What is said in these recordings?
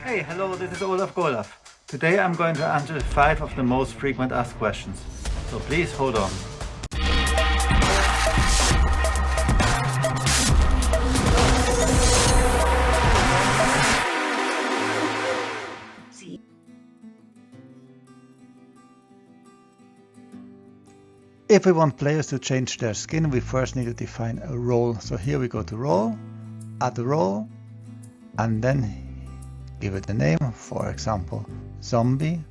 Hey, hello, this is Olaf. Today I'm going to answer 5 of the most frequent asked questions, so please hold on. If we want players to change their skin, we first need to define a role. So here we go to role, add the role, and then give it a name, for example, zombie.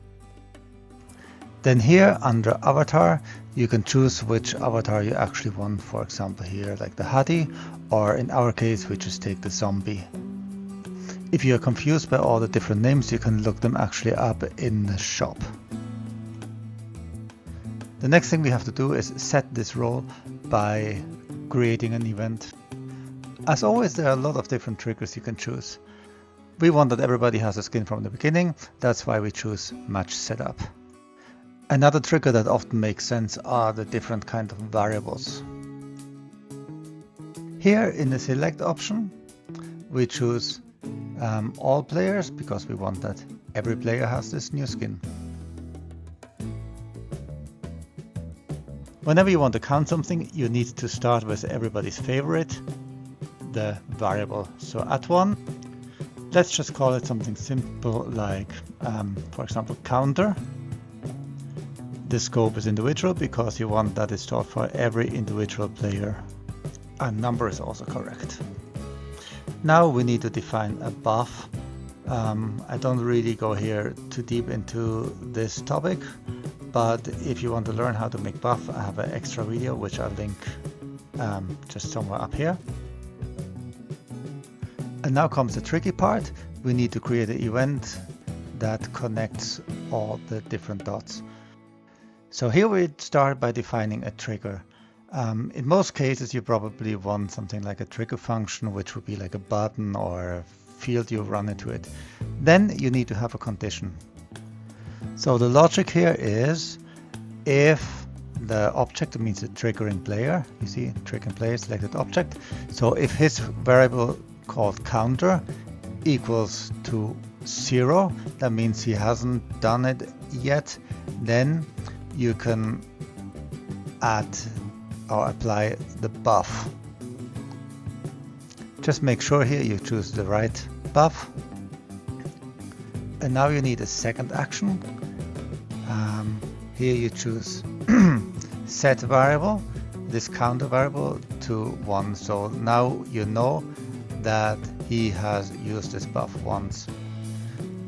Then here under avatar, you can choose which avatar you actually want. For example, here like the Hadi, or in our case, we just take the zombie. If you are confused by all the different names, you can look them actually up in the shop. The next thing we have to do is set this role by creating an event. As always, there are a lot of different triggers you can choose. We want that everybody has a skin from the beginning, that's why we choose match setup. Another trigger that often makes sense are the different kind of variables. Here in the select option, we choose all players because we want that every player has this new skin. Whenever you want to count something, you need to start with everybody's favorite, the variable. So at 1, let's just call it something simple like, for example, counter. The scope is individual because you want that installed for every individual player. And number is also correct. Now we need to define a buff. I don't really go here too deep into this topic, but if you want to learn how to make buff, I have an extra video which I'll link just somewhere up here. And now comes the tricky part. We need to create an event that connects all the different dots. So here we start by defining a trigger. In most cases, you probably want something like a trigger function, which would be like a button or a field you run into it. Then you need to have a condition. So the logic here is if the object means the triggering player, you see triggering player selected object. So if his variable called counter equals to 0, that means he hasn't done it yet, then you can add or apply the buff. Just make sure here you choose the right buff. And now you need a second action. Here you choose set variable, this counter variable to 1. So now you know that he has used this buff once.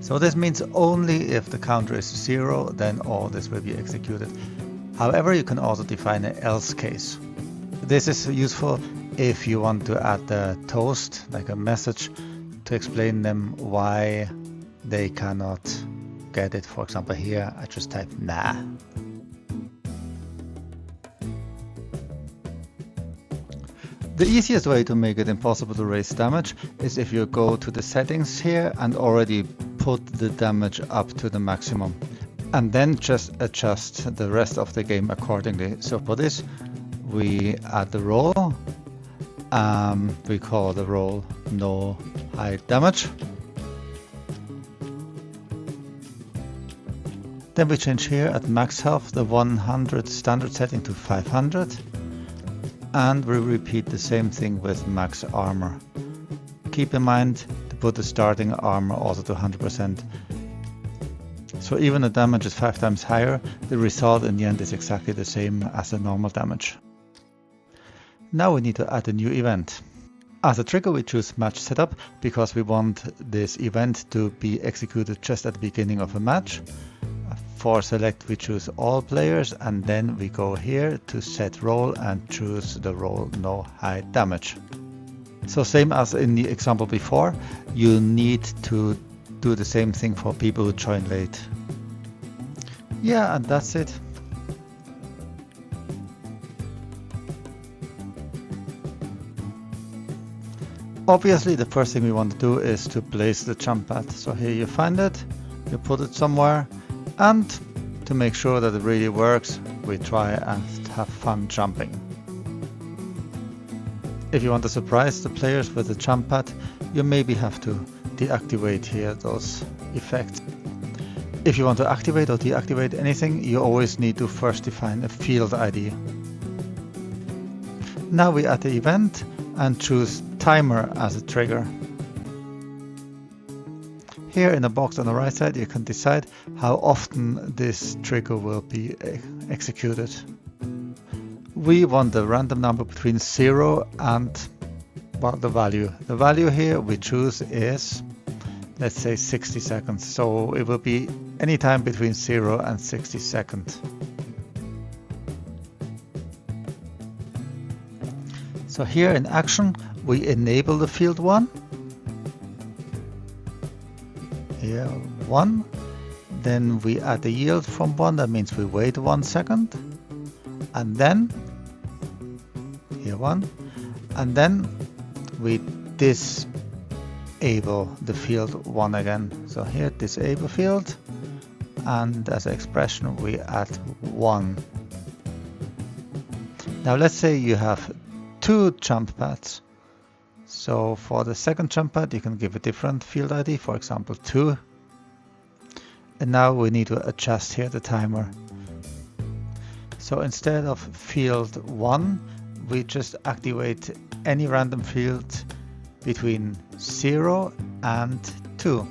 So this means only if the counter is 0, then all this will be executed. However, you can also define an else case. This is useful if you want to add a toast, like a message, to explain them why they cannot get it. For example, here I just type nah. The easiest way to make it impossible to raise damage is if you go to the settings here and already put the damage up to the maximum, and then just adjust the rest of the game accordingly. So for this, we add the role. We call the role no high damage. Then we change here at max health the 100 standard setting to 500. And we repeat the same thing with max armor. Keep in mind to put the starting armor also to 100%. So even the damage is 5 times higher, the result in the end is exactly the same as the normal damage. Now we need to add a new event. As a trigger, we choose match setup because we want this event to be executed just at the beginning of a match. For select, we choose all players, and then we go here to set role and choose the role no high damage. So same as in the example before, you need to do the same thing for people who join late. Yeah, and that's it. Obviously, the first thing we want to do is to place the jump pad. So here you find it, you put it somewhere, and to make sure that it really works, we try and have fun jumping. If you want to surprise the players with the jump pad, you maybe have to deactivate here those effects. If you want to activate or deactivate anything, you always need to first define a field ID. Now we add the event and choose timer as a trigger. Here in the box on the right side, you can decide how often this trigger will be executed. We want a random number between 0 and, well, the value. The value here we choose is, let's say, 60 seconds. So it will be any time between 0 and 60 seconds. So here in action, we enable the field 1. Here 1. Then we add the yield from 1. That means we wait 1 second. And then here 1. And then we disable the field 1 again. So here disable field. And as an expression, we add 1. Now let's say you have 2 jump pads. So for the second jump pad, you can give a different field ID, for example 2. And now we need to adjust here the timer. So instead of field 1, we just activate any random field between 0 and 2.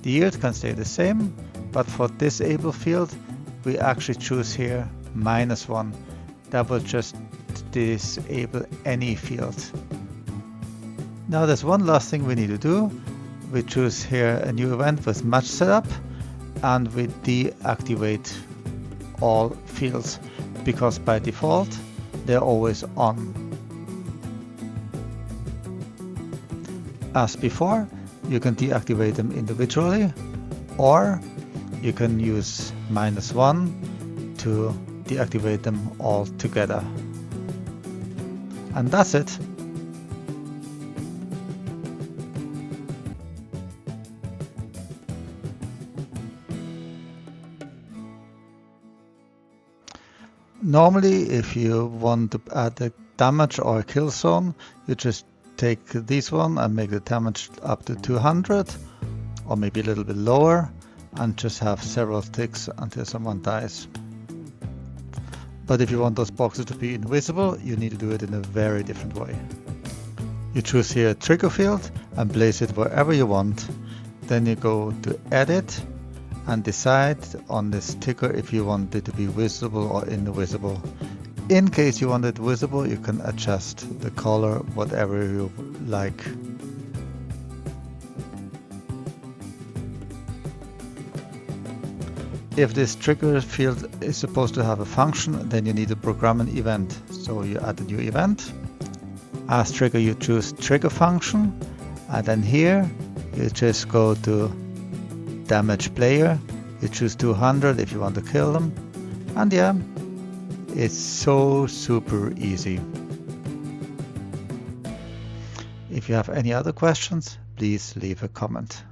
The yield can stay the same, but for disable field, we actually choose here -1. That will just disable any field. Now there's one last thing we need to do. We choose here a new event with match setup, and we deactivate all fields because by default they're always on. As before, you can deactivate them individually, or you can use -1 to deactivate them all together. And that's it. Normally, if you want to add a damage or a kill zone, you just take this one and make the damage up to 200, or maybe a little bit lower, and just have several ticks until someone dies. But if you want those boxes to be invisible, you need to do it in a very different way. You choose here a trigger field and place it wherever you want. Then you go to edit and decide on this ticker if you want it to be visible or invisible. In case you want it visible, you can adjust the color, whatever you like. If this trigger field is supposed to have a function, then you need to program an event. So you add a new event. As trigger, you choose trigger function, and then here you just go to damage player. You choose 200 if you want to kill them, and yeah, it's so super easy. If you have any other questions, please leave a comment.